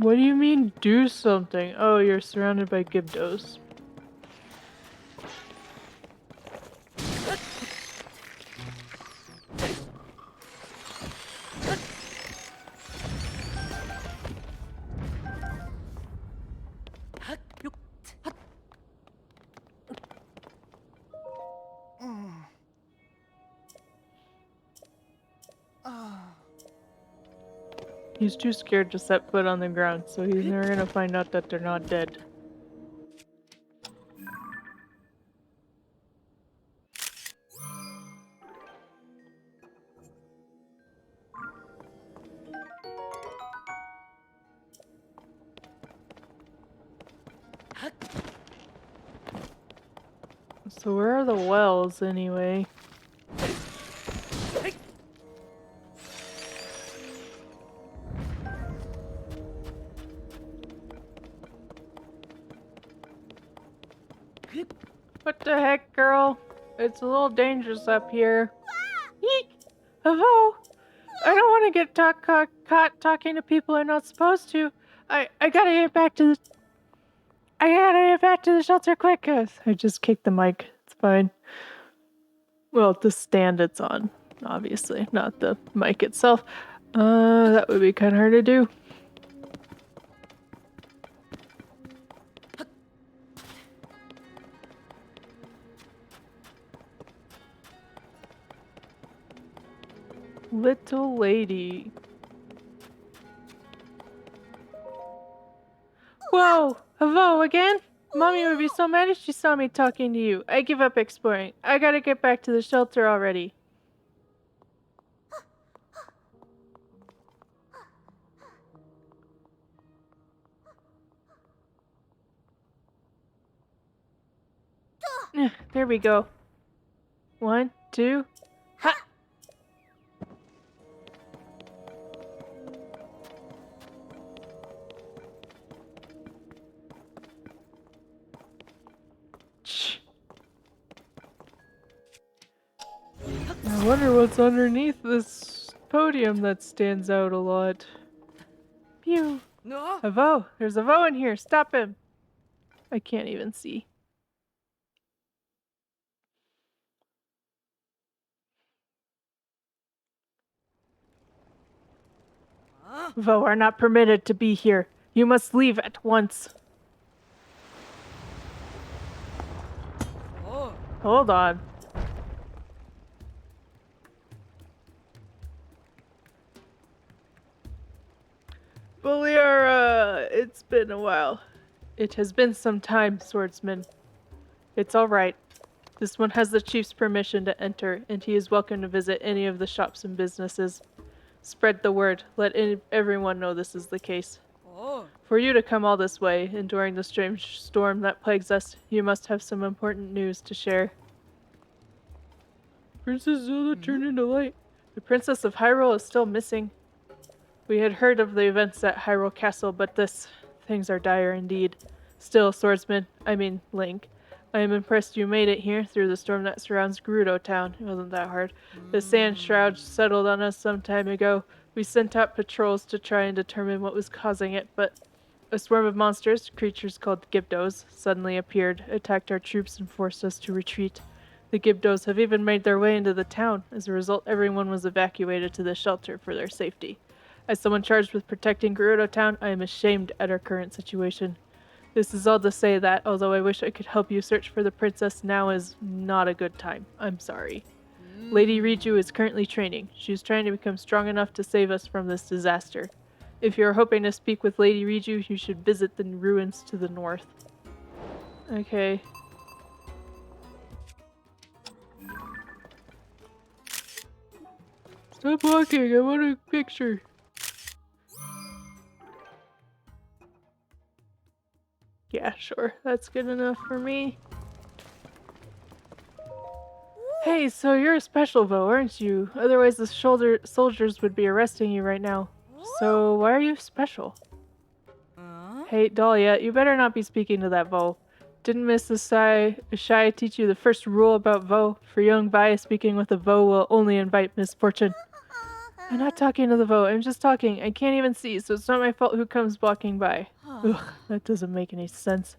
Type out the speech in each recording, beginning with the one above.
What do you mean, do something? Oh, you're surrounded by Gibdos. He's too scared to set foot on the ground, so he's never gonna find out that they're not dead. So where are the wells, anyway? What the heck, girl? It's a little dangerous up here. Eek! Hello! I don't want to get caught talking to people I'm not supposed to. I gotta get back to the... I gotta get back to the shelter quick, cause I just kicked the mic. It's fine. Well, the stand it's on, obviously, not the mic itself. That would be kind of hard to do. Little lady. Whoa! Hello again? Mommy would be so mad if she saw me talking to you. I give up exploring. I gotta get back to the shelter already. There we go. 1, 2, ha! I wonder what's underneath this podium that stands out a lot. Pew! No. A Vo! There's a Vo in here! Stop him! I can't even see. Vo are not permitted to be here. You must leave at once. Oh. Hold on. Boliara, it's been a while. It has been some time, swordsman. It's alright. This one has the chief's permission to enter, and he is welcome to visit any of the shops and businesses. Spread the word. Let everyone know this is the case. Oh. For you to come all this way, enduring the strange storm that plagues us, you must have some important news to share. Princess Zelda turned into light. The Princess of Hyrule is still missing. We had heard of the events at Hyrule Castle, but things are dire indeed. Still, swordsman, Link, I am impressed you made it here through the storm that surrounds Gerudo town. It wasn't that hard. The sand shroud settled on us some time ago. We sent out patrols to try and determine what was causing it, but a swarm of monsters, creatures called Gibdos, suddenly appeared, attacked our troops, and forced us to retreat. The Gibdos have even made their way into the town. As a result, everyone was evacuated to the shelter for their safety. As someone charged with protecting Gerudo town, I am ashamed at our current situation. This is all to say that, although I wish I could help you search for the princess, now is not a good time. I'm sorry. Lady Riju is currently training. She is trying to become strong enough to save us from this disaster. If you are hoping to speak with Lady Riju, you should visit the ruins to the north. Okay. Stop walking, I want a picture. Yeah, sure. That's good enough for me. Hey, so you're a special Vo, aren't you? Otherwise the soldiers would be arresting you right now. So why are you special? Hey, Dahlia, you better not be speaking to that Vo. Didn't Miss Ashai teach you the first rule about Vo? For young Vi, speaking with a Vo will only invite misfortune. I'm not talking to the vote. I'm just talking. I can't even see, so it's not my fault who comes walking by. Ugh, that doesn't make any sense.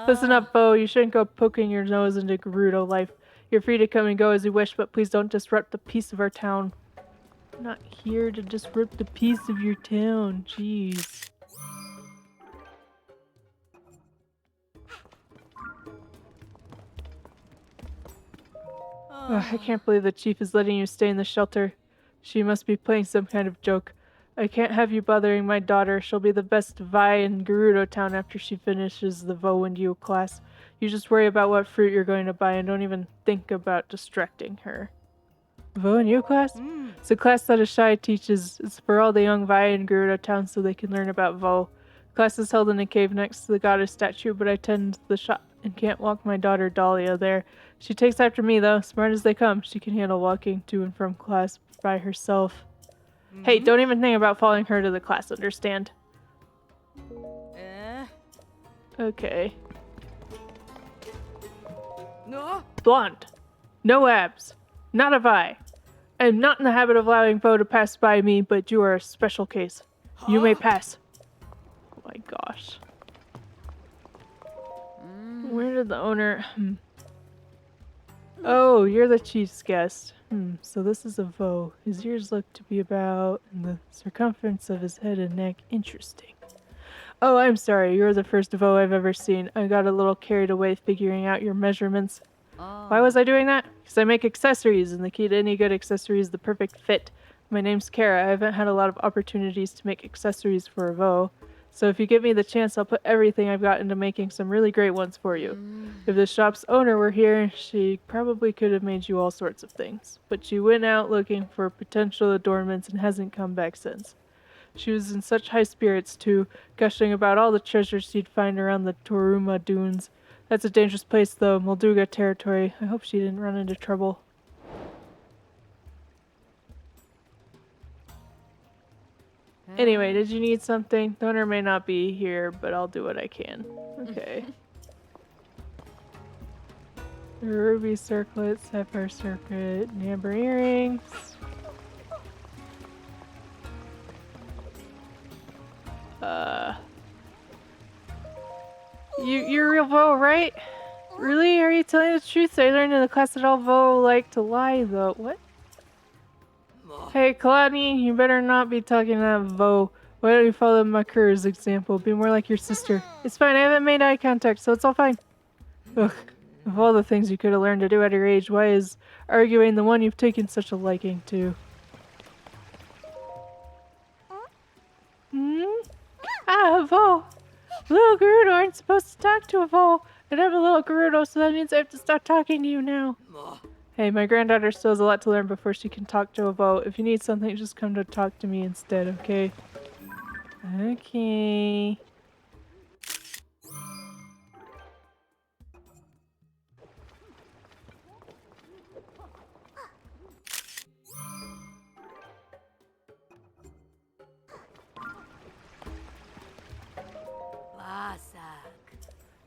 Listen up, Bo. You shouldn't go poking your nose into Gerudo life. You're free to come and go as you wish, but please don't disrupt the peace of our town. I'm not here to disrupt the peace of your town. Jeez. Ugh, I can't believe the chief is letting you stay in the shelter. She must be playing some kind of joke. I can't have you bothering my daughter. She'll be the best Vi in Gerudo Town after she finishes the Vo and You class. You just worry about what fruit you're going to buy and don't even think about distracting her. Vo and You class? It's a class that a Shy teaches. It's for all the young Vi in Gerudo Town so they can learn about Vo. Class is held in a cave next to the goddess statue, but I tend the shop and can't walk my daughter Dahlia there. She takes after me though, smart as they come. She can handle walking to and from class by herself. Hey, don't even think about following her to the class, understand? Okay. No. Blonde. No abs. Not a Vi. I am not in the habit of allowing Vo to pass by me, but you are a special case. You may pass. Oh my gosh. Where did the owner... Oh, you're the chief's guest. So this is a Vo. His ears look to be about the circumference of his head and neck. Interesting. Oh, I'm sorry. You're the first Vo I've ever seen. I got a little carried away figuring out your measurements. Why was I doing that? Because I make accessories, and the key to any good accessory is the perfect fit. My name's Kara. I haven't had a lot of opportunities to make accessories for a Vo. So if you give me the chance, I'll put everything I've got into making some really great ones for you. If the shop's owner were here, she probably could have made you all sorts of things. But she went out looking for potential adornments and hasn't come back since. She was in such high spirits, too, gushing about all the treasures she'd find around the Toruma Dunes. That's a dangerous place, though, Molduga territory. I hope she didn't run into trouble. Anyway, did you need something? The owner may not be here, but I'll do what I can. Okay. Ruby circlet, sapphire circlet, amber earrings. You're a real Vo, right? Really? Are you telling the truth? I learned in the class that all Vo like to lie, though. What? Hey, Kalani, you better not be talking to that Vo. Why don't you follow Makur's example? Be more like your sister. It's fine, I haven't made eye contact, so it's all fine. Ugh. Of all the things you could have learned to do at your age, why is arguing the one you've taken such a liking to? Ah, a Vo! Little Gerudo aren't supposed to talk to a Vo, and I'm a little Gerudo, so that means I have to stop talking to you now. Hey, my granddaughter still has a lot to learn before she can talk to a Vo. If you need something, just come to talk to me instead, okay? Okay.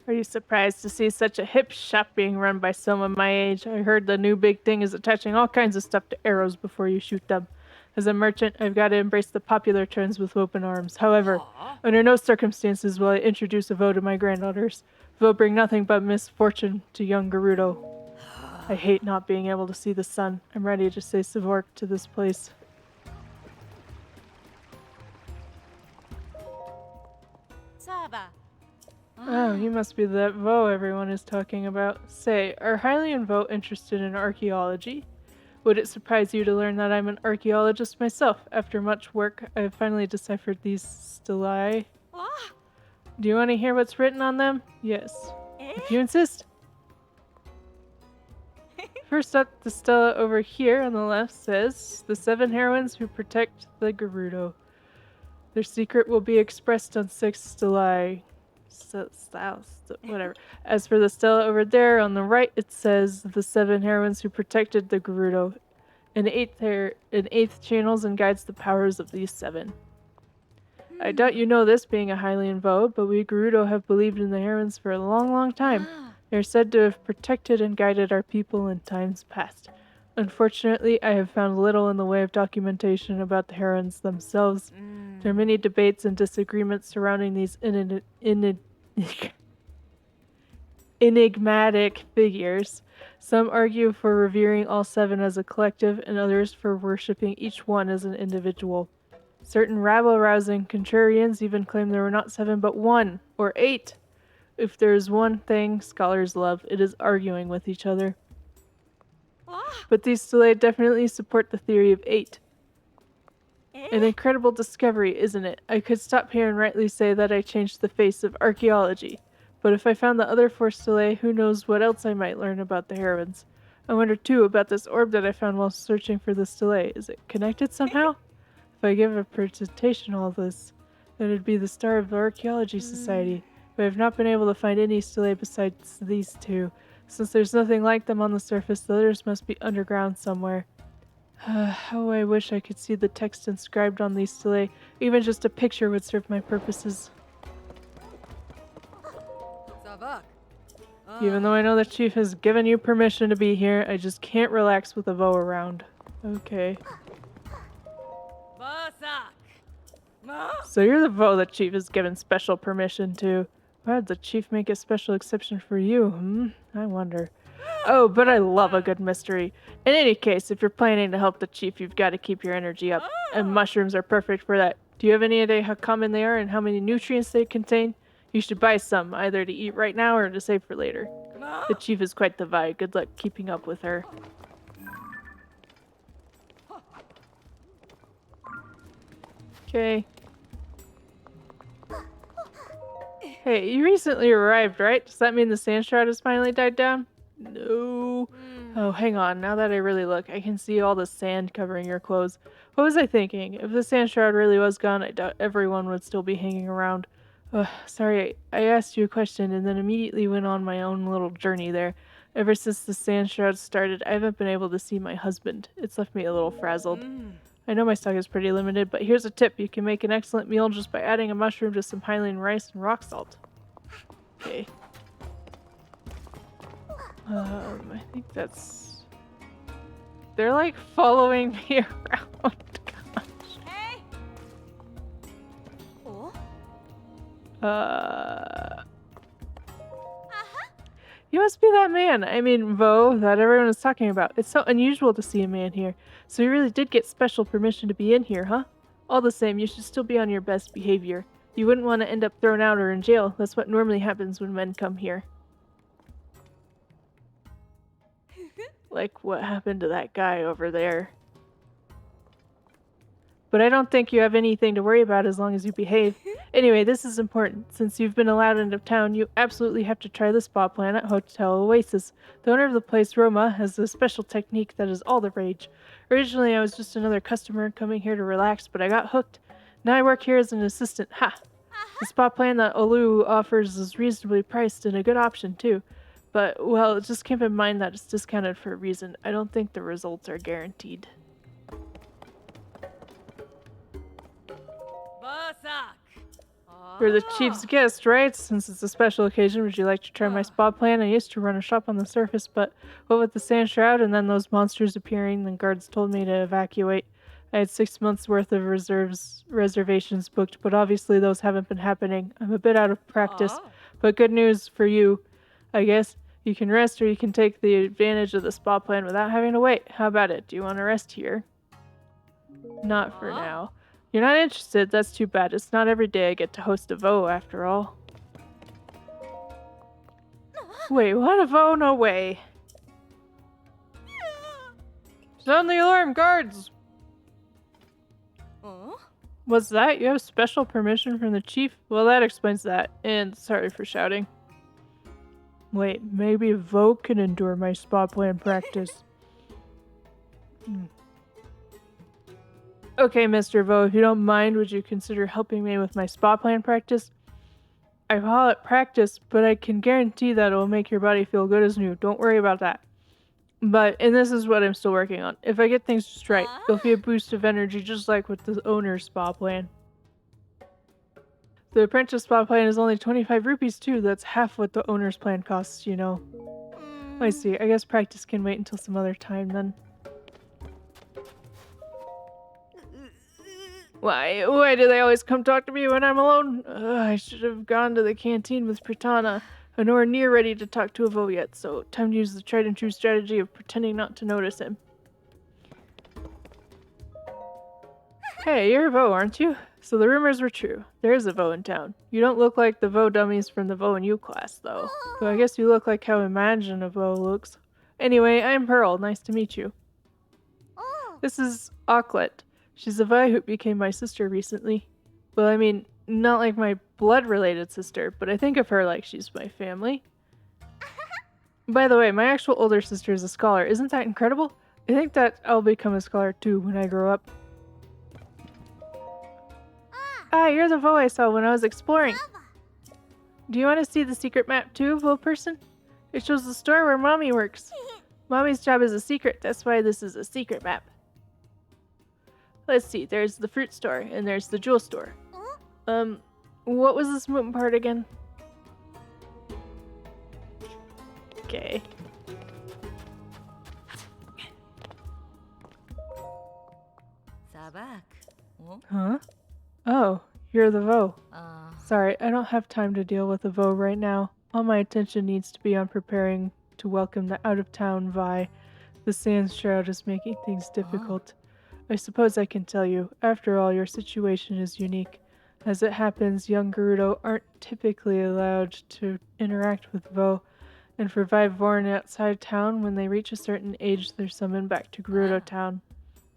Are you surprised to see such a hip shop being run by someone my age? I heard the new big thing is attaching all kinds of stuff to arrows before you shoot them. As a merchant, I've got to embrace the popular trends with open arms. However, under no circumstances will I introduce a Vo to my granddaughters. Vo bring nothing but misfortune to young Gerudo. I hate not being able to see the sun. I'm ready to say Savork to this place. Saba. Oh, you must be that Vo everyone is talking about. Say, are Hylian Vo interested in archaeology? Would it surprise you to learn that I'm an archaeologist myself? After much work, I have finally deciphered these stelae. Do you want to hear what's written on them? Yes. If you insist. First up, the stela over here on the left says, the 7 heroines who protect the Gerudo. Their secret will be expressed on 6 stelae. Whatever. As for the stela over there on the right, it says the 7 heroines who protected the Gerudo. An eighth channels and guides the powers of these 7. I doubt you know this, being a Hylian Vo, but we Gerudo have believed in the heroines for a long, long time. They are said to have protected and guided our people in times past. Unfortunately, I have found little in the way of documentation about the herons themselves. There are many debates and disagreements surrounding these enigmatic figures. Some argue for revering all 7 as a collective, and others for worshipping each one as an individual. Certain rabble-rousing contrarians even claim there were not 7 but 1, or 8. If there is one thing scholars love, it is arguing with each other. But these stelae definitely support the theory of 8. An incredible discovery, isn't it? I could stop here and rightly say that I changed the face of archaeology. But if I found the other 4 stelae, who knows what else I might learn about the herons. I wonder too about this orb that I found while searching for the stelae. Is it connected somehow? If I give a presentation all this, then it'd be the star of the Archaeology Society. But I've not been able to find any stelae besides these 2. Since there's nothing like them on the surface, the others must be underground somewhere. How I wish I could see the text inscribed on these stelae. Even just a picture would serve my purposes. Even though I know the chief has given you permission to be here, I just can't relax with a voe around. Okay. So you're the voe the chief has given special permission to. Why did the chief make a special exception for you? I wonder. Oh, but I love a good mystery. In any case, if you're planning to help the chief, you've got to keep your energy up. And mushrooms are perfect for that. Do you have any idea how common they are and how many nutrients they contain? You should buy some, either to eat right now or to save for later. The chief is quite the vi. Good luck keeping up with her. Okay. Hey, you recently arrived, right? Does that mean the sand shroud has finally died down? No. Oh, hang on. Now that I really look, I can see all the sand covering your clothes. What was I thinking? If the sand shroud really was gone, I doubt everyone would still be hanging around. Sorry, I asked you a question and then immediately went on my own little journey there. Ever since the sand shroud started, I haven't been able to see my husband. It's left me a little frazzled. I know my stock is pretty limited, but here's a tip. You can make an excellent meal just by adding a mushroom to some Highland rice and rock salt. Okay. I think that's... They're like following me around. You must be that man. I mean, voe, that everyone is talking about. It's so unusual to see a man here. So you really did get special permission to be in here, huh? All the same, you should still be on your best behavior. You wouldn't want to end up thrown out or in jail. That's what normally happens when men come here. Like what happened to that guy over there. But I don't think you have anything to worry about as long as you behave. Anyway, this is important. Since you've been allowed into town, you absolutely have to try the spa plan at Hotel Oasis. The owner of the place, Roma, has a special technique that is all the rage. Originally, I was just another customer coming here to relax, but I got hooked. Now I work here as an assistant. Ha! The spa plan that Olu offers is reasonably priced and a good option, too. But, well, just keep in mind that it's discounted for a reason. I don't think the results are guaranteed. You're the chief's guest, right? Since it's a special occasion, would you like to try my spa plan? I used to run a shop on the surface, but what with the sand shroud and then those monsters appearing, the guards told me to evacuate. I had 6 months worth of reservations booked, but obviously those haven't been happening. I'm a bit out of practice, but good news for you, I guess. You can rest or you can take the advantage of the spa plan without having to wait. How about it? Do you want to rest here? Not for now. You're not interested? That's too bad. It's not every day I get to host a voe, after all. Wait, what? A voe? No way. Sound the alarm, guards! What's that? You have special permission from the chief? Well, that explains that. And sorry for shouting. Wait, maybe voe can endure my spa plan practice. Okay, Mr. Voe, if you don't mind, would you consider helping me with my spa plan practice? I call it practice, but I can guarantee that it will make your body feel good as new. Don't worry about that. And this is what I'm still working on. If I get things just right, you'll feel a boost of energy just like with the owner's spa plan. The apprentice spa plan is only 25 rupees too. That's half what the owner's plan costs, you know. I see. I guess practice can wait until some other time then. Why do they always come talk to me when I'm alone? I should have gone to the canteen with Pritana. I'm nowhere near ready to talk to a Vo yet, so time to use the tried and true strategy of pretending not to notice him. Hey, you're a Vo, aren't you? So the rumors were true. There is a Vo in town. You don't look like the Vo dummies from the Vo and U class, though. So I guess you look like how Imagine a Vo looks. Anyway, I'm Pearl. Nice to meet you. This is Auklet. She's a Vi who became my sister recently. Well, I mean, not like my blood-related sister, but I think of her like she's my family. By the way, my actual older sister is a scholar. Isn't that incredible? I think that I'll become a scholar too when I grow up. Ah, you're the Vo I saw when I was exploring. Do you want to see the secret map too, Vo person? It shows the store where Mommy works. Mommy's job is a secret, that's why this is a secret map. Let's see, there's the fruit store, and there's the jewel store. What was this moon part again? Okay. Sabak. Huh? Oh, you're the Vo. Sorry, I don't have time to deal with the Vo right now. All my attention needs to be on preparing to welcome the out-of-town Vi. The Sand Shroud is making things difficult. I suppose I can tell you, after all, your situation is unique. As it happens, young Gerudo aren't typically allowed to interact with Vo, and for Vi born outside town, when they reach a certain age, they're summoned back to Gerudo town.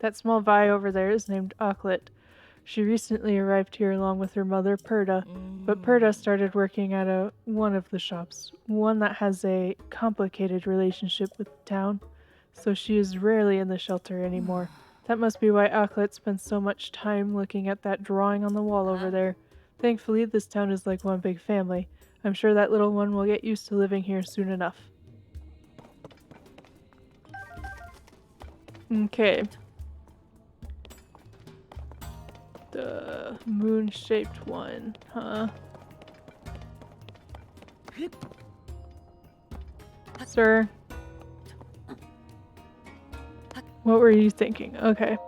That small Vi over there is named Auklet. She recently arrived here along with her mother, Perda, but Perda started working at one of the shops, one that has a complicated relationship with the town, so she is rarely in the shelter anymore. That must be why Auklet spends so much time looking at that drawing on the wall over there. Thankfully, this town is like one big family. I'm sure that little one will get used to living here soon enough. Okay. The moon-shaped one, huh? Sir? What were you thinking? Okay.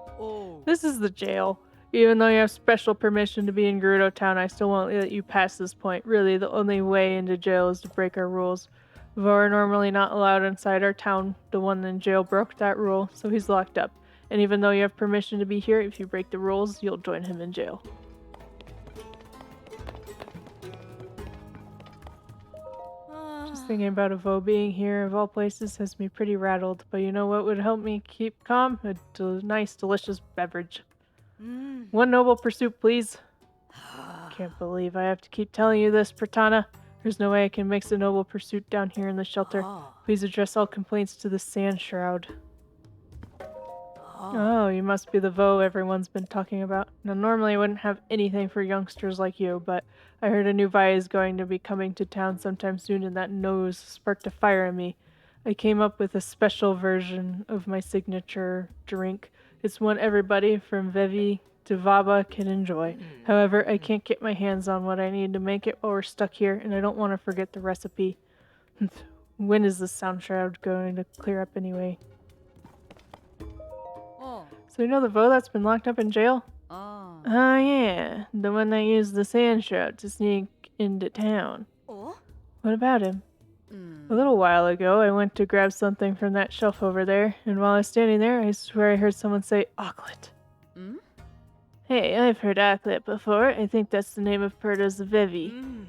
This is the jail. Even though you have special permission to be in Gerudo Town, I still won't let you pass this point. Really, the only way into jail is to break our rules. Vo are normally not allowed inside our town. The one in jail broke that rule, so he's locked up. And even though you have permission to be here, if you break the rules, you'll join him in jail. Just thinking about a Vo being here, of all places, has me pretty rattled. But you know what would help me keep calm? A nice, delicious beverage. One noble pursuit, please. Can't believe I have to keep telling you this, Pritana. There's no way I can mix a noble pursuit down here in the shelter. Please address all complaints to the Sand Shroud. Oh, you must be the Vo everyone's been talking about. Now, normally I wouldn't have anything for youngsters like you, but I heard a new Vi is going to be coming to town sometime soon, and that nose sparked a fire in me. I came up with a special version of my signature drink. It's one everybody from Vevi to Vaba can enjoy. However, I can't get my hands on what I need to make it while we're stuck here, and I don't want to forget the recipe. When is the Sound Shroud going to clear up anyway? So you know the Vo that's been locked up in jail? Oh yeah, the one that used the Sand Shroud to sneak into town. What about him? A little while ago, I went to grab something from that shelf over there, and while I was standing there, I swear I heard someone say, Auklet. Hey, I've heard Auklet before. I think that's the name of Perda's Vevi.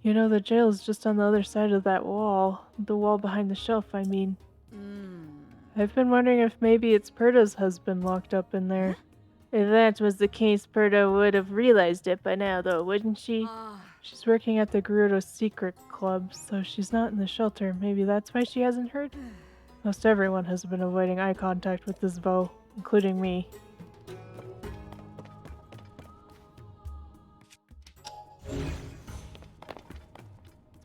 You know, the jail is just on the other side of that wall. The wall behind the shelf, I mean. I've been wondering if maybe it's Perda's husband locked up in there. If that was the case, Perda would have realized it by now, though, wouldn't she? She's working at the Gerudo Secret Club, so she's not in the shelter. Maybe that's why she hasn't heard? Most everyone has been avoiding eye contact with this Vo, including me. It's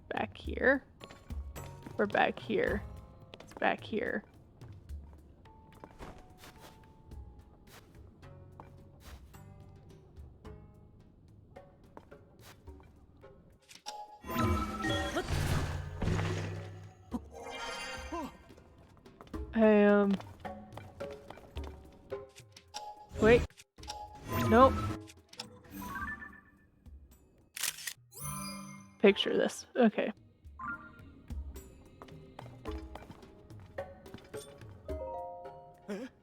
back here. We're back here. It's back here. Wait. Nope. Picture this. Okay.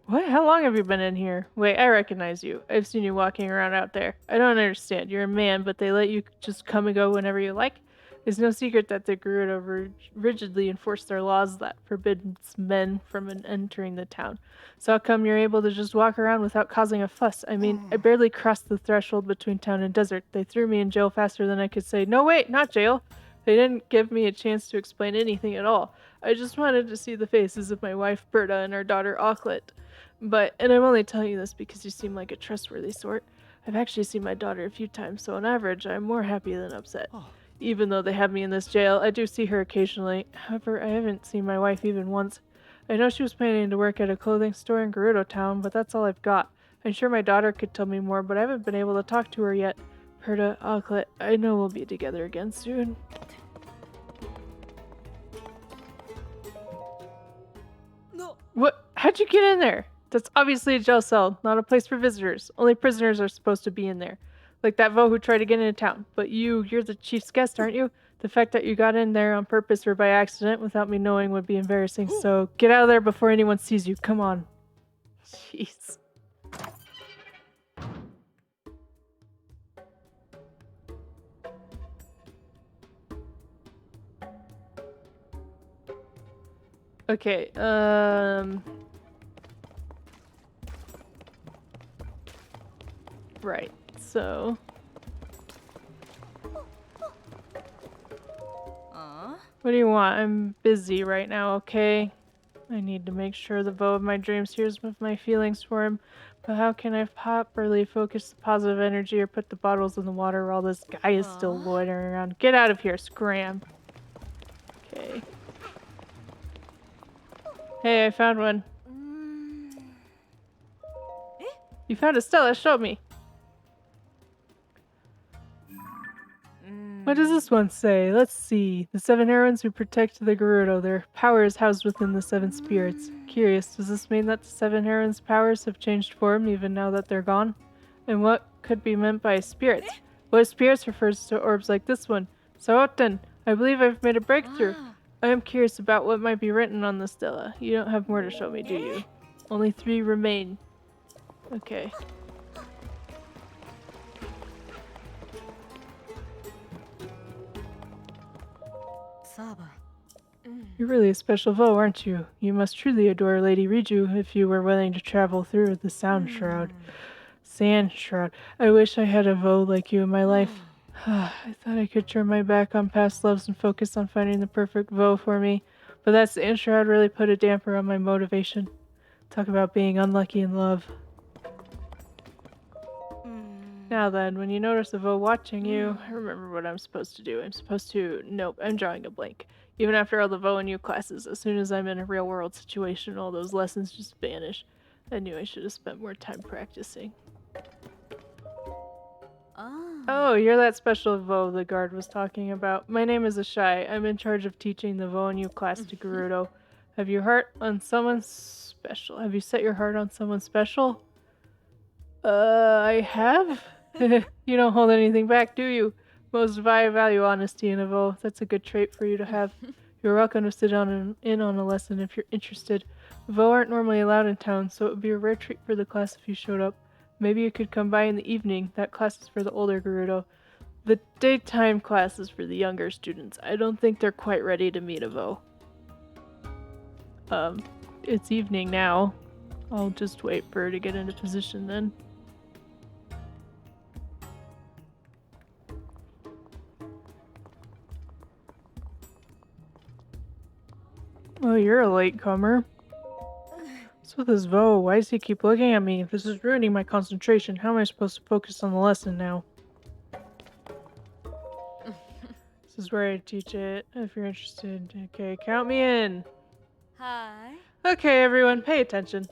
What? How long have you been in here? Wait, I recognize you. I've seen you walking around out there. I don't understand. You're a man, but they let you just come and go whenever you like? It's no secret that the Gerudo rigidly enforce their laws that forbids men from entering the town. So how come you're able to just walk around without causing a fuss? I mean, I barely crossed the threshold between town and desert. They threw me in jail faster than I could say, no wait, not jail. They didn't give me a chance to explain anything at all. I just wanted to see the faces of my wife Berta and our daughter Auklet. And I'm only telling you this because you seem like a trustworthy sort. I've actually seen my daughter a few times, so on average, I'm more happy than upset. Even though they have me in this jail, I do see her occasionally. However, I haven't seen my wife even once. I know she was planning to work at a clothing store in Gerudo Town, but that's all I've got. I'm sure my daughter could tell me more, but I haven't been able to talk to her yet. Perta, Auklet, I know we'll be together again soon. No. What? How'd you get in there? That's obviously a jail cell, not a place for visitors. Only prisoners are supposed to be in there. Like that Vo who tried to get into town. But you're the chief's guest, aren't you? The fact that you got in there on purpose or by accident without me knowing would be embarrassing, so get out of there before anyone sees you. Come on. Jeez. Okay, right, so... What do you want? I'm busy right now, okay? I need to make sure the Vo of my dreams hears with my feelings for him, but how can I properly focus the positive energy or put the bottles in the water while this guy is still loitering around? Get out of here, scram! Okay. Hey, I found one. You found a Stella, show me! What does this one say? Let's see. The 7 heroines who protect the Gerudo. Their power is housed within the 7 spirits. Curious, does this mean that the 7 heroines' powers have changed form even now that they're gone? And what could be meant by spirits? What if spirits refers to orbs like this one? Saoten, I believe I've made a breakthrough. I am curious about what might be written on the stela. You don't have more to show me, do you? Only 3 remain. Okay. You're really a special Vo, aren't you? You must truly adore Lady Riju if you were willing to travel through the Sound Shroud. Sand Shroud. I wish I had a Vo like you in my life. I thought I could turn my back on past loves and focus on finding the perfect Vo for me, but that Sand Shroud really put a damper on my motivation. Talk about being unlucky in love. Now then, when you notice a Vo watching you, I remember what I'm supposed to do. I'm supposed to... Nope, I'm drawing a blank. Even after all the Vo and U classes, as soon as I'm in a real-world situation, all those lessons just vanish. I knew I should have spent more time practicing. Oh, you're that special Vo the guard was talking about. My name is Ashai. I'm in charge of teaching the Vo and U class to Gerudo. Have you heart on someone special? Have you set your heart on someone special? I have? You don't hold anything back, do you? Most I value honesty in a Vo. That's a good trait for you to have. You're welcome to sit in on a lesson if you're interested. Vo aren't normally allowed in town, so it would be a rare treat for the class if you showed up. Maybe you could come by in the evening. That class is for the older Gerudo. The daytime class is for the younger students. I don't think they're quite ready to meet a Vo. It's evening now. I'll just wait for her to get into position then. Oh, you're a latecomer. What's with this Vo? Why does he keep looking at me? This is ruining my concentration. How am I supposed to focus on the lesson now? This is where I teach it, if you're interested. Okay, count me in. Hi. Okay, everyone, pay attention.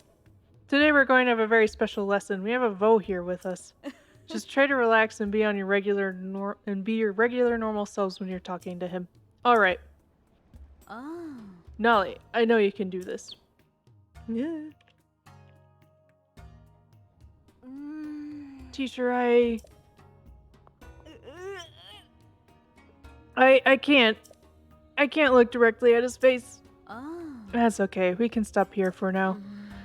Today we're going to have a very special lesson. We have a Vo here with us. Just try to relax and be on your regular normal selves when you're talking to him. All right. Nolly, I know you can do this. Yeah. teacher, I can't. I can't look directly at his face. Oh. That's okay. We can stop here for now.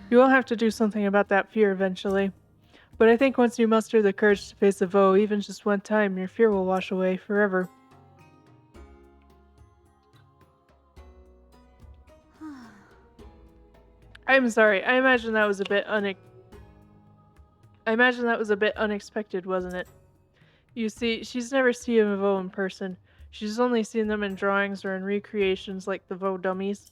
You will have to do something about that fear eventually. But I think once you muster the courage to face a voe, even just one time, your fear will wash away forever. I'm sorry. I imagine that was a bit unexpected, wasn't it? You see, she's never seen a voe in person. She's only seen them in drawings or in recreations like the voe dummies.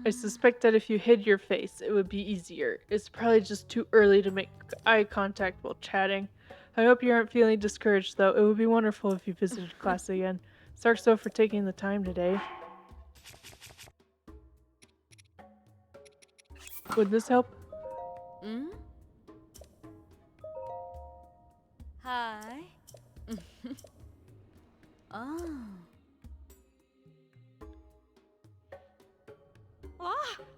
I suspect that if you hid your face, it would be easier. It's probably just too early to make eye contact while chatting. I hope you aren't feeling discouraged, though. It would be wonderful if you visited class again. Sarkso for taking the time today. Would this help? Hi. Oh.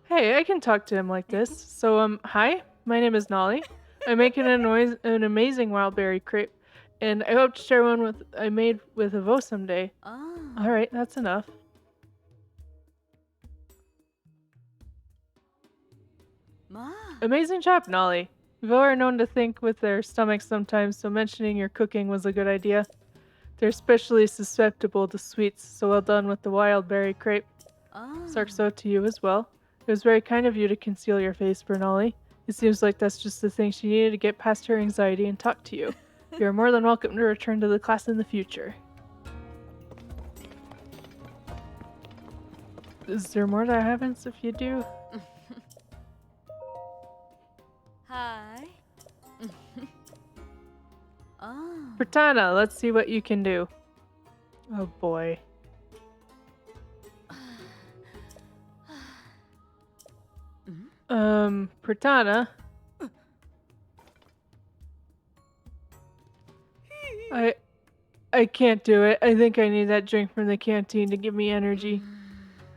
Hey, I can talk to him like this. So, hi, my name is Nolly. I'm making an amazing wild berry crepe, and I hope to share one I made with a voe someday. Oh. Alright, that's enough. Ma. Amazing job, Nolly. Voe are known to think with their stomachs sometimes, so mentioning your cooking was a good idea. They're especially susceptible to sweets, so well done with the wild berry crepe. Oh. Sarkso to you as well. It was very kind of you to conceal your face, Bernali. It seems like that's just the thing she needed to get past her anxiety and talk to you. You are more than welcome to return to the class in the future. Is there more that happens if you do? Hi. Oh. Bertana, let's see what you can do. Oh boy. Bertana? I can't do it. I think I need that drink from the canteen to give me energy.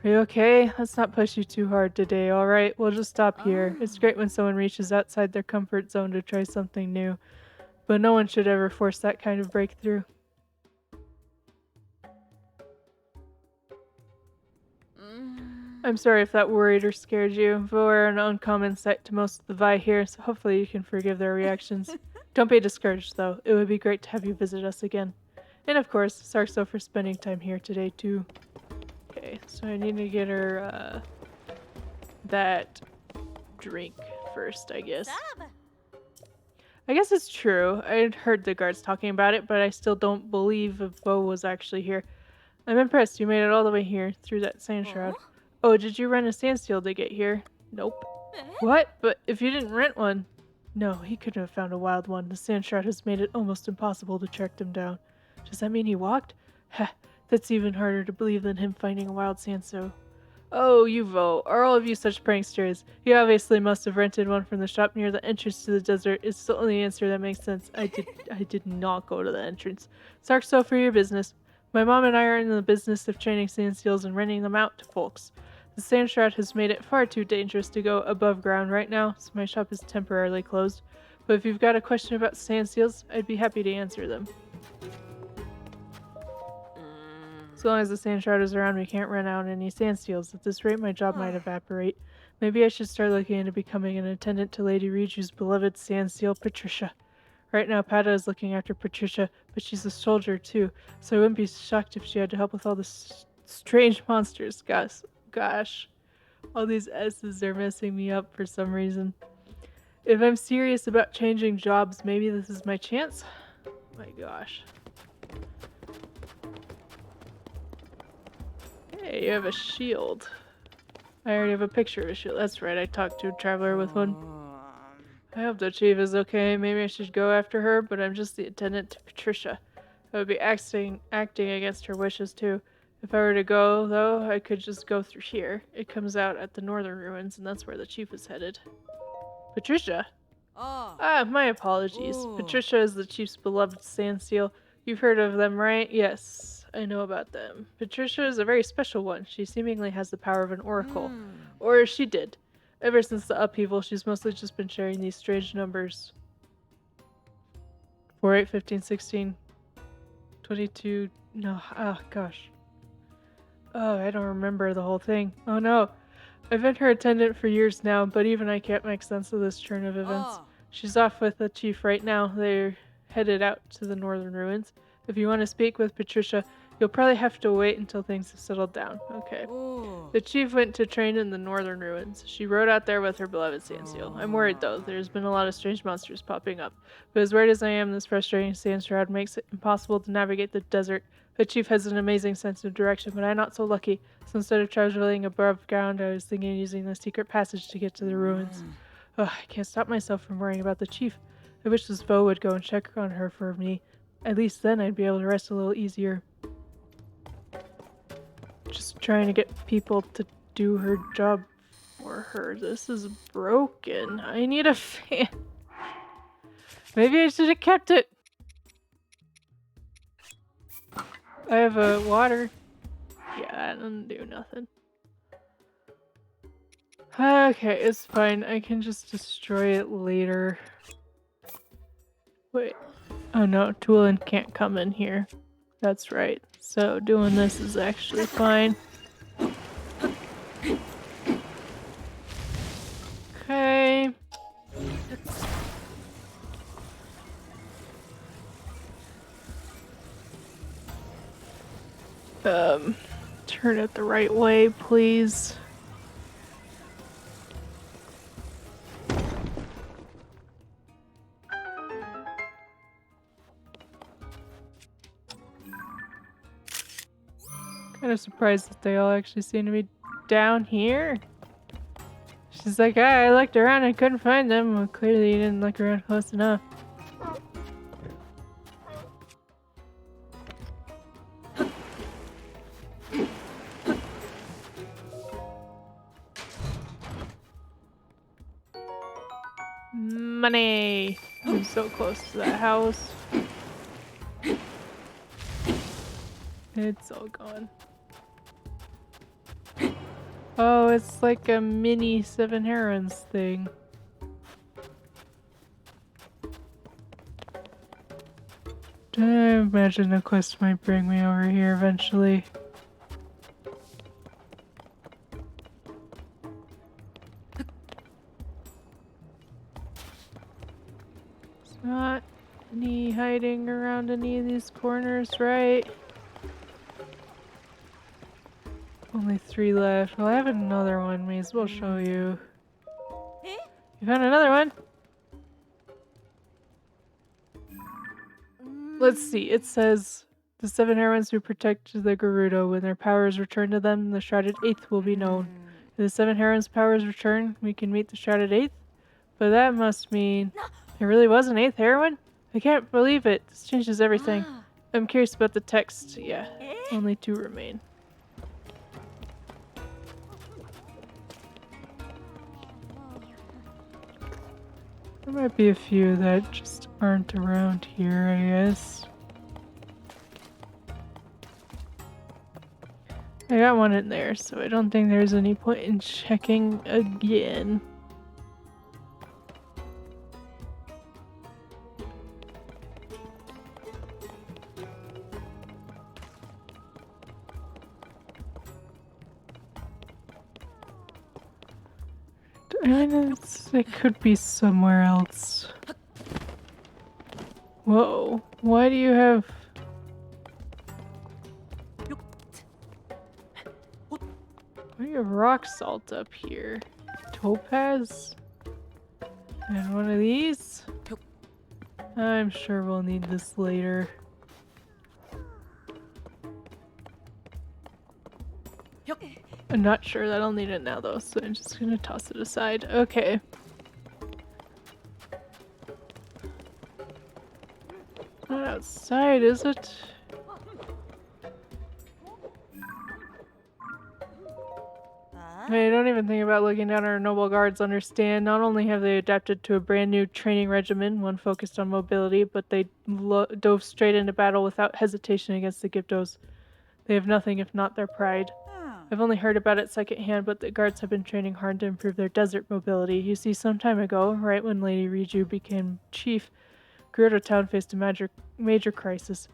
Are you okay? Let's not push you too hard today, alright? We'll just stop here. It's great when someone reaches outside their comfort zone to try something new. But no one should ever force that kind of breakthrough. I'm sorry if that worried or scared you. Voe are an uncommon sight to most of the Vi here, so hopefully you can forgive their reactions. Don't be discouraged, though. It would be great to have you visit us again. And of course, Sarkso for spending time here today, too. Okay, so I need to get her, that drink first, I guess. I guess it's true. I'd heard the guards talking about it, but I still don't believe if Voe was actually here. I'm impressed you made it all the way here, through that sand shroud. Oh, did you rent a sandsteel to get here? Nope. What? But if you didn't rent one... No, he couldn't have found a wild one. The sand shroud has made it almost impossible to track them down. Does that mean he walked? Heh, that's even harder to believe than him finding a wild sandstone. Oh, you Voe. Are all of you such pranksters? You obviously must have rented one from the shop near the entrance to the desert. It's the only answer that makes sense. I did not go to the entrance. Sarkso for your business. My mom and I are in the business of training sand seals and renting them out to folks. The sand shroud has made it far too dangerous to go above ground right now, so my shop is temporarily closed. But if you've got a question about sand seals, I'd be happy to answer them. As long as the sand shroud is around, we can't rent out any sand seals. At this rate, my job might evaporate. Maybe I should start looking into becoming an attendant to Lady Riju's beloved sand seal, Patricia. Right now, Pata is looking after Patricia, but she's a soldier too, so I wouldn't be shocked if she had to help with all the strange monsters. Gosh, all these S's are messing me up for some reason. If I'm serious about changing jobs, maybe this is my chance? My gosh. Hey, you have a shield. I already have a picture of a shield. That's right, I talked to a traveler with one. I hope the chief is okay. Maybe I should go after her, but I'm just the attendant to Patricia. I would be acting against her wishes too. If I were to go, though, I could just go through here. It comes out at the northern ruins, and that's where the chief is headed. Patricia? My apologies. Patricia is the chief's beloved sand seal. You've heard of them, right? Yes, I know about them. Patricia is a very special one. She seemingly has the power of an oracle. Or she did. Ever since the upheaval, she's mostly just been sharing these strange numbers. 4, 8, 15, 16, 22. No, oh gosh. Oh, I don't remember the whole thing. Oh no. I've been her attendant for years now, but even I can't make sense of this turn of events. Oh. She's off with the chief right now. They're headed out to the northern ruins. If you want to speak with Patricia, you'll probably have to wait until things have settled down. Okay. Ooh. The chief went to train in the northern ruins. She rode out there with her beloved sand seal. I'm worried though. There's been a lot of strange monsters popping up. But as worried as I am, this frustrating sand shroud makes it impossible to navigate the desert. The chief has an amazing sense of direction, but I'm not so lucky. So instead of traveling above ground, I was thinking of using the secret passage to get to the ruins. Ugh, I can't stop myself from worrying about the chief. I wish this Vo would go and check on her for me. At least then I'd be able to rest a little easier. Just trying to get people to do her job for her. This is broken. I need a fan. Maybe I should have kept it. I have a water. Yeah, that doesn't do nothing. Okay, it's fine. I can just destroy it later. Wait. Oh no, Toolin can't come in here. That's right. So doing this is actually fine. Okay. Turn it the right way, please. Kind of surprised that they all actually seem to be down here. She's like, I looked around and couldn't find them. Well, clearly you didn't look around close enough. Money! I'm so close to that house. It's all gone. Oh, it's like a mini Seven Herons thing. I imagine the quest might bring me over here eventually. It's not any hiding around any of these corners, right? Only 3 left. Well, I have another one. May as well show you. Eh? You found another one? Let's see. It says the 7 heroines who protect the Gerudo. When their powers return to them, the Shrouded Eighth will be known. If the 7 heroines' powers return, we can meet the Shrouded Eighth? But that must mean there really was an 8th heroine? I can't believe it. This changes everything. Ah. I'm curious about the text. Yeah, Eh? only 2 remain. There might be a few that just aren't around here, I guess. I got one in there, so I don't think there's any point in checking again. It could be somewhere else. Whoa, why do you have... Why do you have rock salt up here? Topaz? And one of these? I'm sure we'll need this later. I'm not sure that I'll need it now though, so I'm just gonna toss it aside. Okay. Not outside, is it? I don't even think about looking down our noble guards. Understand, not only have they adapted to a brand new training regimen, one focused on mobility, but they dove straight into battle without hesitation against the Gyptos. They have nothing if not their pride. I've only heard about it secondhand, but the guards have been training hard to improve their desert mobility. You see, some time ago, right when Lady Riju became chief, Gerudo town faced a major crisis.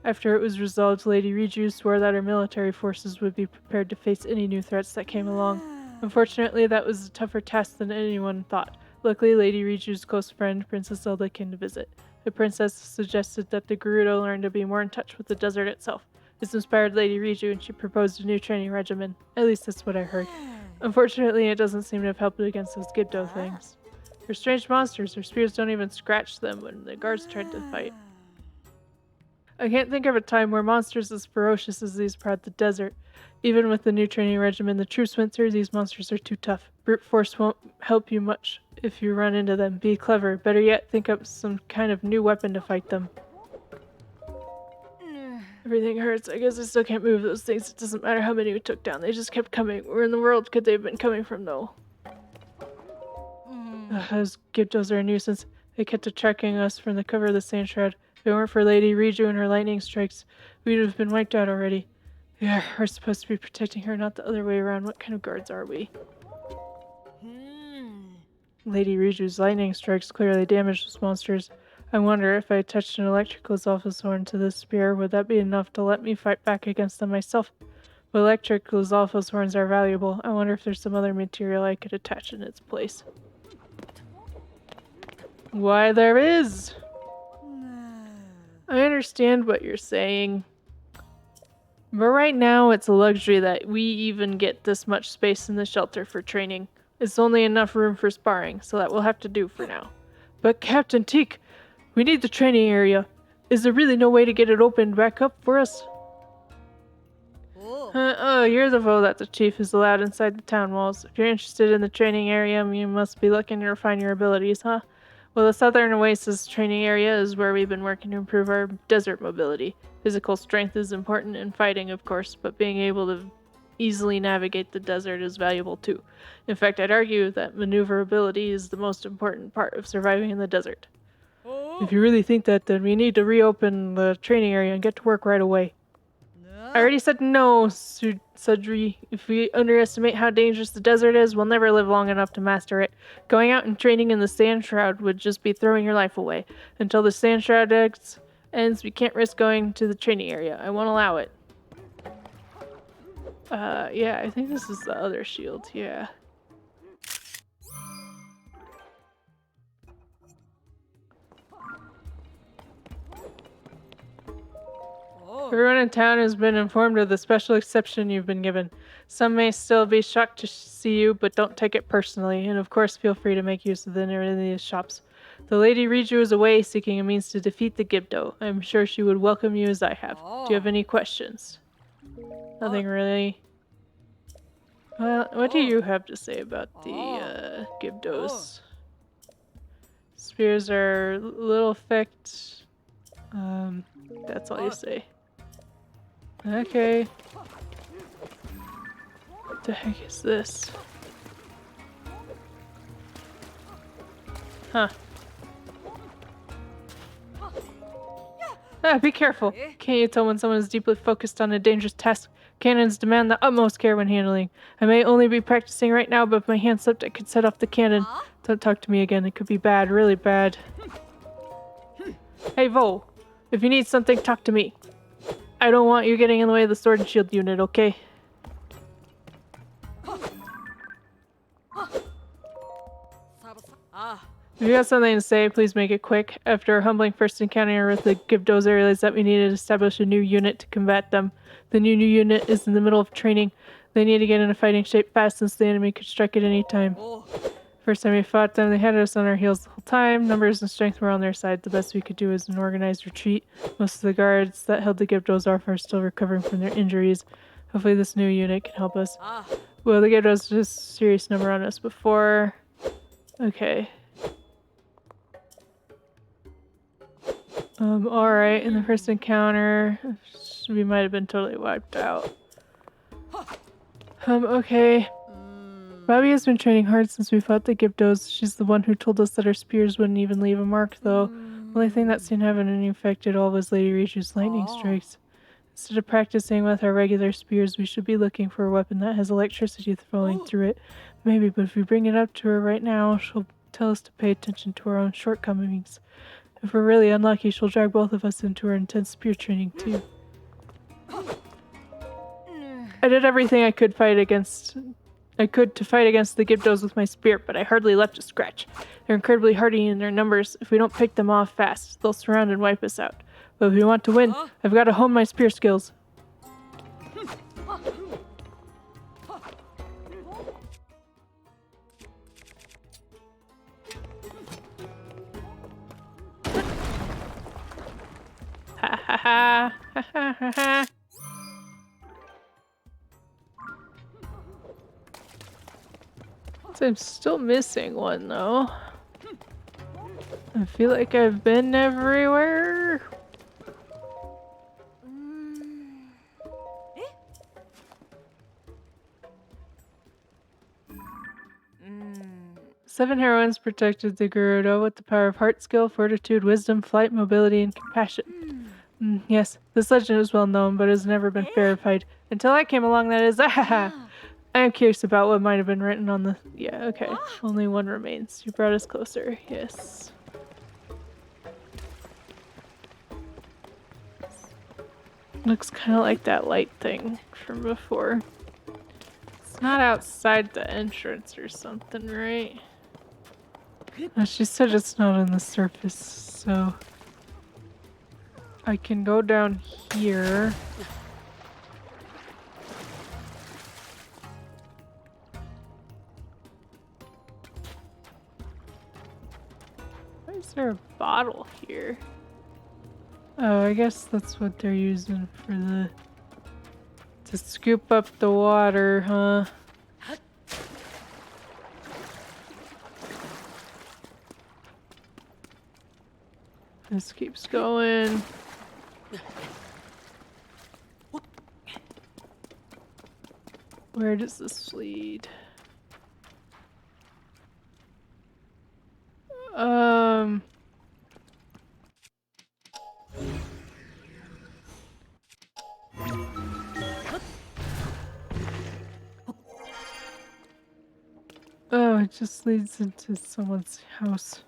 After it was resolved, Lady Riju swore that her military forces would be prepared to face any new threats that came along. Unfortunately, that was a tougher task than anyone thought. Luckily, Lady Riju's close friend, Princess Zelda, came to visit. The princess suggested that the Gerudo learn to be more in touch with the desert itself. This inspired Lady Riju, and she proposed a new training regimen. At least that's what I heard. Unfortunately, it doesn't seem to have helped against those Gibdo things. They're strange monsters. Their spears don't even scratch them when the guards tried to fight. I can't think of a time where monsters as ferocious as these prod the desert. Even with the new training regimen the troops went through, these monsters are too tough. Brute force won't help you much if you run into them. Be clever. Better yet, think up some kind of new weapon to fight them. Everything hurts. I guess I still can't move those things. It doesn't matter how many we took down. They just kept coming. Where in the world could they have been coming from, though? Those Gibdos are a nuisance. They kept attracting us from the cover of the sand shroud. If it weren't for Lady Riju and her lightning strikes, we'd have been wiped out already. Yeah, we're supposed to be protecting her, not the other way around. What kind of guards are we? Lady Riju's lightning strikes clearly damaged those monsters. I wonder if I touched an electrical Lizalfa's horn to this spear, would that be enough to let me fight back against them myself? But electric Lizalfa's horns are valuable. I wonder if there's some other material I could attach in its place. Why, there is! I understand what you're saying. But right now, it's a luxury that we even get this much space in the shelter for training. It's only enough room for sparring, so that will have to do for now. But Captain Teak, we need the training area. Is there really no way to get it opened back up for us? You're the vote that the chief is allowed inside the town walls. If you're interested in the training area, you must be looking to refine your abilities, huh? Well, the Southern Oasis training area is where we've been working to improve our desert mobility. Physical strength is important in fighting, of course, but being able to easily navigate the desert is valuable too. In fact, I'd argue that maneuverability is the most important part of surviving in the desert. If you really think that, then we need to reopen the training area and get to work right away. I already said no, Sudri. If we underestimate how dangerous the desert is, we'll never live long enough to master it. Going out and training in the sand shroud would just be throwing your life away. Until the sand shroud ends, we can't risk going to the training area. I won't allow it. Yeah, I think this is the other shield, yeah. Everyone in town has been informed of the special exception you've been given. Some may still be shocked to see you, but don't take it personally, and of course feel free to make use of the nearest shops. The Lady Riju is away seeking a means to defeat the Gibdo. I'm sure she would welcome you as I have. Do you have any questions? Nothing really. Well, what do you have to say about the Gibdos? Spears are little effect. That's all you say. Okay. What the heck is this? Huh. Be careful. Can't you tell when someone is deeply focused on a dangerous task? Cannons demand the utmost care when handling. I may only be practicing right now, but if my hand slipped, I could set off the cannon. Don't talk to me again. It could be bad, really bad. Hey, Vo. If you need something, talk to me. I don't want you getting in the way of the sword and shield unit, okay? If you got something to say, please make it quick. After a humbling first encounter with the Gibdos, I realized that we needed to establish a new unit to combat them. The new unit is in the middle of training. They need to get into fighting shape fast since the enemy could strike at any time. First time we fought them, they had us on our heels the whole time. Numbers and strength were on their side. The best we could do was an organized retreat. Most of the guards that held the Gibdos off are still recovering from their injuries. Hopefully this new unit can help us. Well, the Gibdos did a serious number on us before. Okay. Alright, in the first encounter, we might have been totally wiped out. Okay. Bobby has been training hard since we fought the Gibdos. She's the one who told us that our spears wouldn't even leave a mark, though. The only thing that seemed to have any effect at all was Lady Riju's lightning strikes. Instead of practicing with our regular spears, we should be looking for a weapon that has electricity flowing through it. Maybe, but if we bring it up to her right now, she'll tell us to pay attention to our own shortcomings. If we're really unlucky, she'll drag both of us into her intense spear training, too. I did everything I could to fight against the Gibdos with my spear, but I hardly left a scratch. They're incredibly hardy in their numbers. If we don't pick them off fast, they'll surround and wipe us out. But if we want to win, I've got to hone my spear skills. Ha ha ha ha ha ha ha. So I'm still missing one though. I feel like I've been everywhere. Seven heroines protected the Gerudo with the power of heart, skill, fortitude, wisdom, flight, mobility, and compassion. Yes, this legend is well known, but has never been verified. Until I came along, that is. I am curious about what might have been written on the... Yeah, okay. Only one remains. You brought us closer. Yes. Looks kind of like that light thing from before. It's not outside the entrance or something, right? She said it's not on the surface, so... I can go down here. Why is there a bottle here? Oh, I guess that's what they're using for the... to scoop up the water, huh? This keeps going. Where does this lead? Oh, it just leads into someone's house.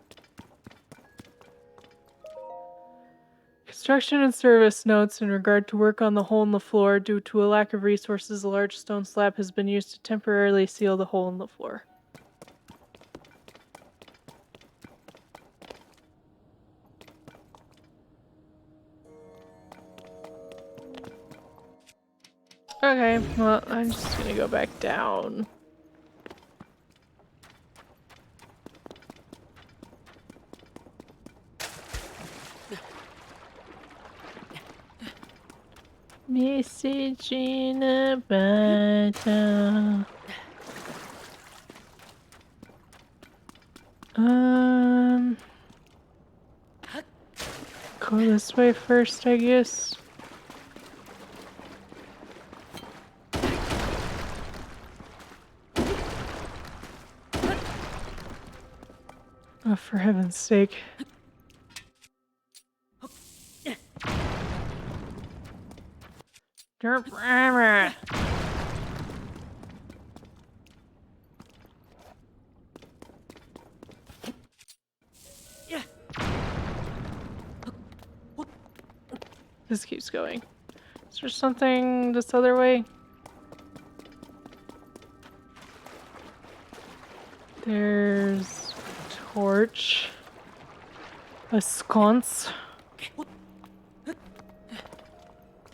Construction and service notes in regard to work on the hole in the floor. Due to a lack of resources, a large stone slab has been used to temporarily seal the hole in the floor. Okay, well, I'm just gonna go back down. Message in a bottle. Go this way first, I guess. Oh, for heaven's sake. Derp. This keeps going. Is there something this other way? There's a torch. A sconce.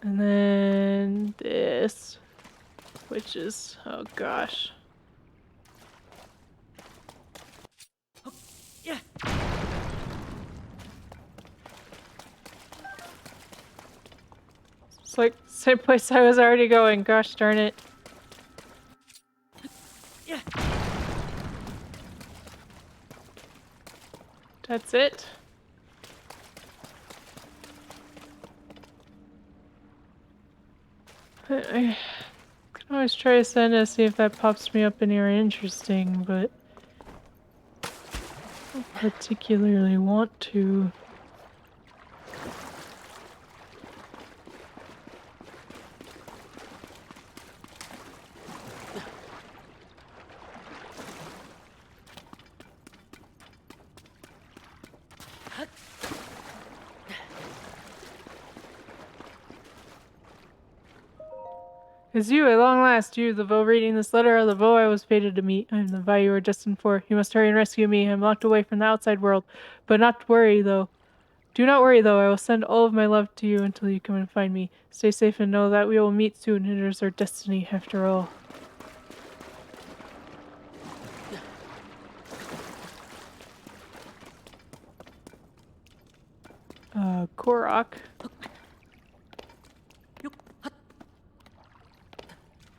And then this. Which is... oh gosh. It's like the same place I was already going. Gosh darn it. That's it? I can always try to send it, see if that pops me up anywhere interesting, but I don't particularly want to. It's you, at long last, you, the Vo reading this letter, or the Vo I was fated to meet. I am the Vi you were destined for. You must hurry and rescue me. I'm locked away from the outside world. But not to worry, though. Do not worry, though. I will send all of my love to you until you come and find me. Stay safe and know that we will meet soon. It is our destiny, after all. Korok.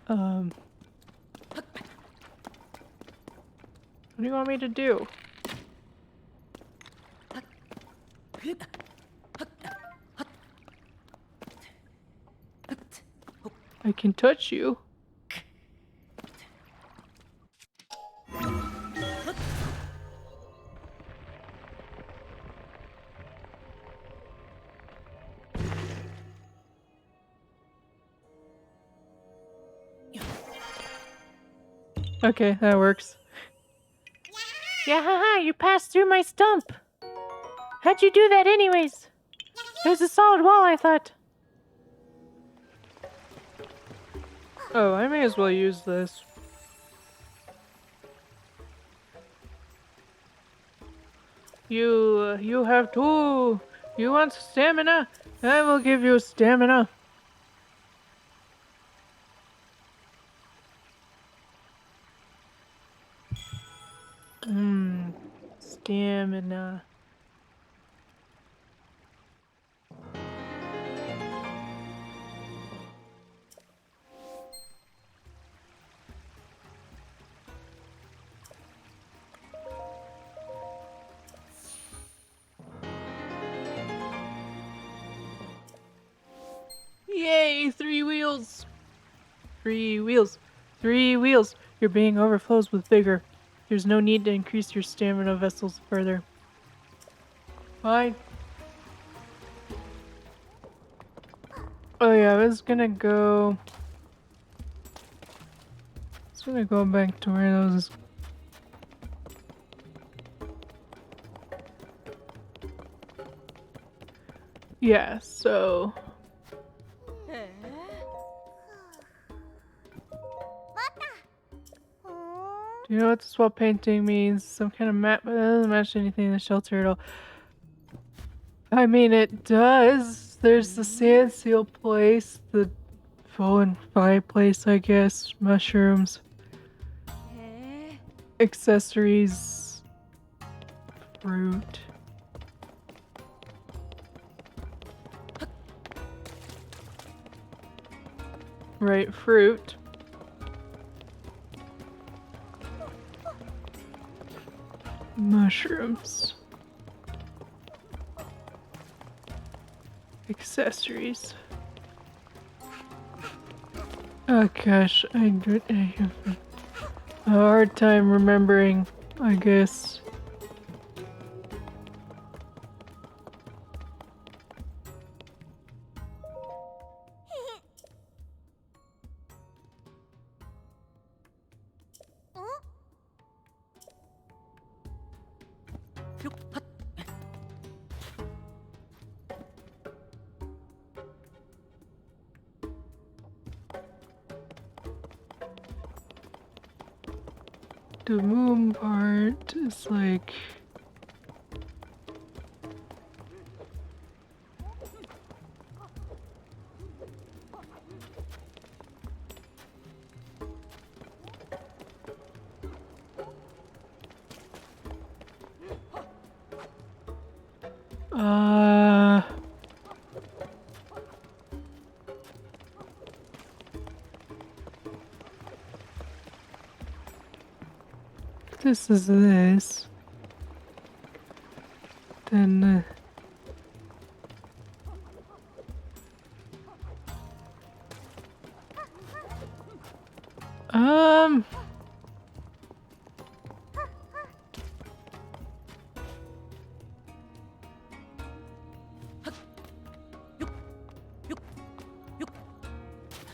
What do you want me to do? I can touch you. Okay, that works. Yeah, haha, you passed through my stump. How'd you do that anyways? It was a solid wall, I thought. Oh, I may as well use this. You have two. You want stamina? I will give you stamina. Stamina. Yay, 3 wheels. 3 wheels. 3 wheels. Your being overflows with vigor. There's no need to increase your stamina vessels further. Fine. Oh yeah, I was gonna go back to where those. Yeah, so. Do you know what this wall painting means? Some kind of map, but it doesn't match anything in the shelter at all. I mean, it does. There's the sand seal place, the fallen fireplace, I guess, mushrooms, accessories, fruit. Right, fruit. Mushrooms. Accessories. Oh gosh, I have a hard time remembering, I guess. The moon part is like... This is this. Then...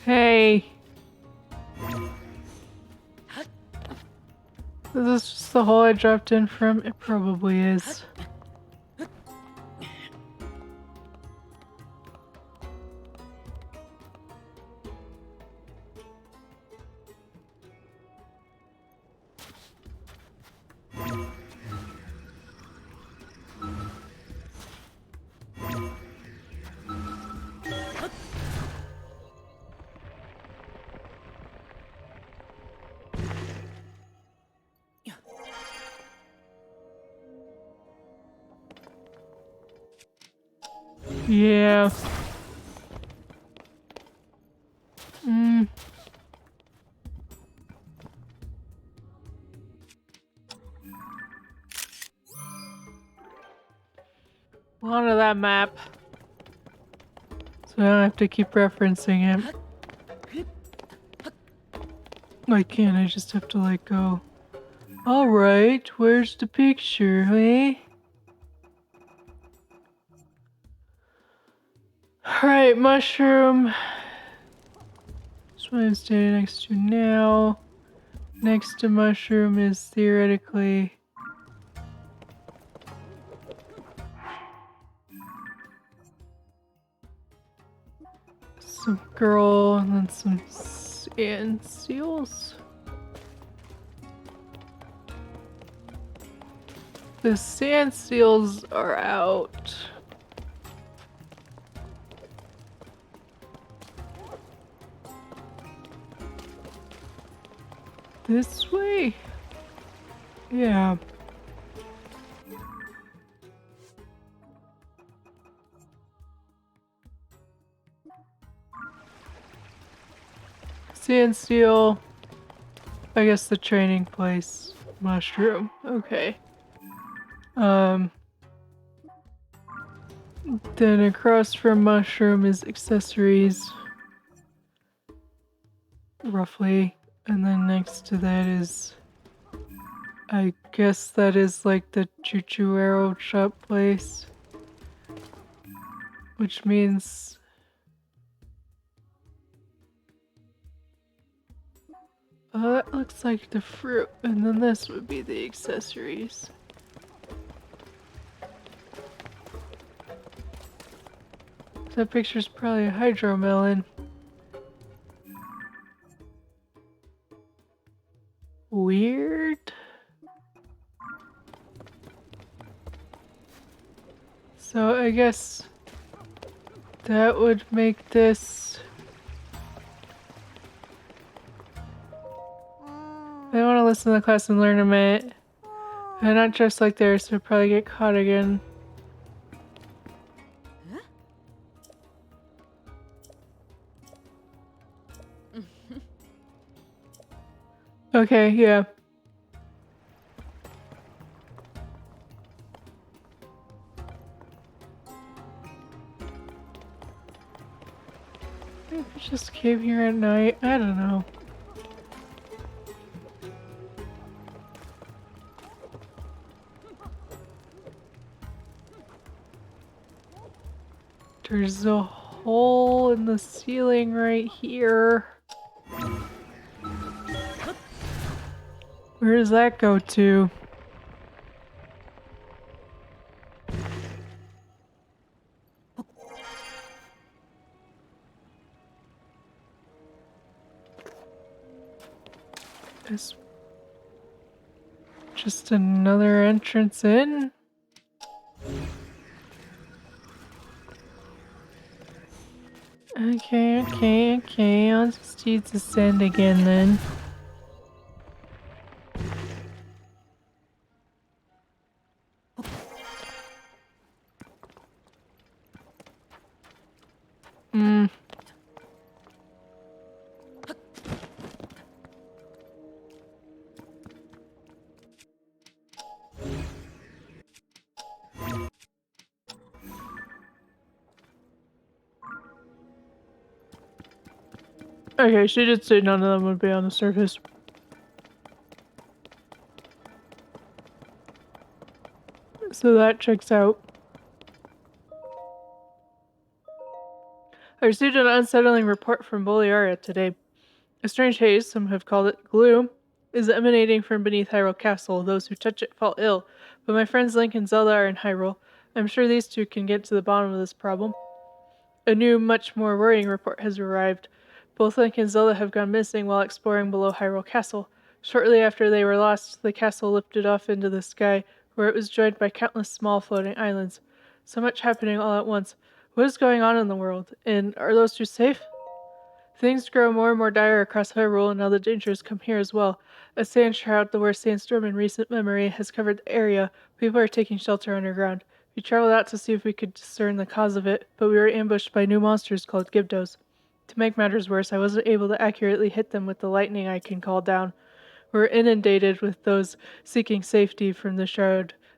Hey! Is this just the hole I dropped in from? It probably is. Yeah. Mm. Onto that map. So I don't have to keep referencing it. Why can't I just have to let go? Alright, where's the picture, eh? Alright, mushroom. That's what I'm standing next to now. Next to mushroom is theoretically some girl and then some sand seals. The sand seals are out. This way? Yeah. Sand seal. I guess the training place. Mushroom. Okay. Then across from mushroom is accessories. Roughly. And then next to that is, I guess that is like the choo-choo arrow shop place. Which means that looks like the fruit, and then this would be the accessories. That picture's probably a hydromelon. Weird. So I guess that would make this. I don't want to listen to the class and learn a minute. I'm not dressed like theirs, so I'd probably get caught again. Okay, yeah. Maybe I just came here at night. I don't know. There's a hole in the ceiling right here. Where does that go to? Is just another entrance in? Okay. I'll just use the sand again then. Hmm. Okay, she did say none of them would be on the surface. So that checks out. I received an unsettling report from Boliaria today. A strange haze, some have called it gloom, is emanating from beneath Hyrule Castle. Those who touch it fall ill, but my friends Link and Zelda are in Hyrule. I'm sure these two can get to the bottom of this problem. A new, much more worrying report has arrived. Both Link and Zelda have gone missing while exploring below Hyrule Castle. Shortly after they were lost, the castle lifted off into the sky, where it was joined by countless small floating islands. So much happening all at once. What is going on in the world? And are those two safe? Things grow more and more dire across Hyrule, and now the dangers come here as well. A sand shroud, the worst sandstorm in recent memory, has covered the area. People are taking shelter underground. We traveled out to see if we could discern the cause of it, but we were ambushed by new monsters called Gibdos. To make matters worse, I wasn't able to accurately hit them with the lightning I can call down. We're inundated with those seeking safety from the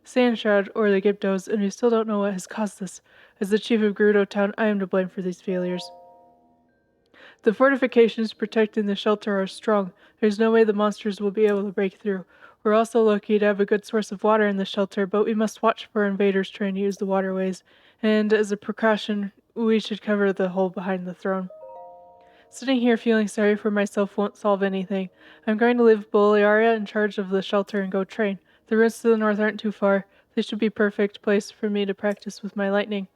Sand Shroud, or the Gibdos, and we still don't know what has caused this. As the chief of Gerudo Town, I am to blame for these failures. The fortifications protecting the shelter are strong. There's no way the monsters will be able to break through. We're also lucky to have a good source of water in the shelter, but we must watch for invaders trying to use the waterways. And as a precaution, we should cover the hole behind the throne. Sitting here feeling sorry for myself won't solve anything. I'm going to leave Boliaria in charge of the shelter and go train. The roads to the north aren't too far. They should be perfect place for me to practice with my lightning.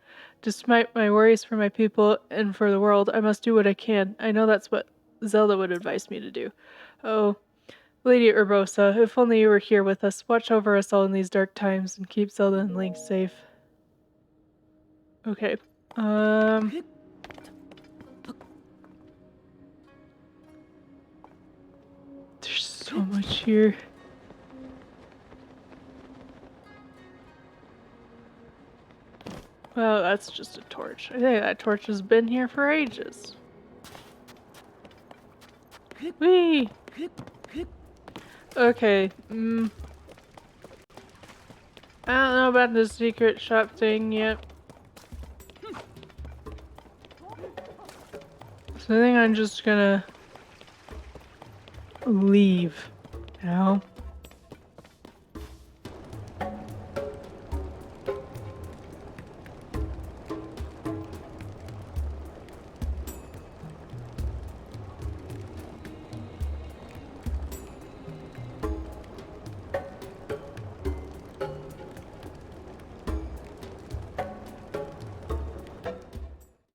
Despite my worries for my people and for the world, I must do what I can. I know that's what Zelda would advise me to do. Oh, Lady Urbosa, if only you were here with us. Watch over us all in these dark times and keep Zelda and Link safe. Okay. There's so much here. Well, that's just a torch. I think that torch has been here for ages. Whee! Okay, I don't know about the secret shop thing yet. So I think I'm just gonna leave now.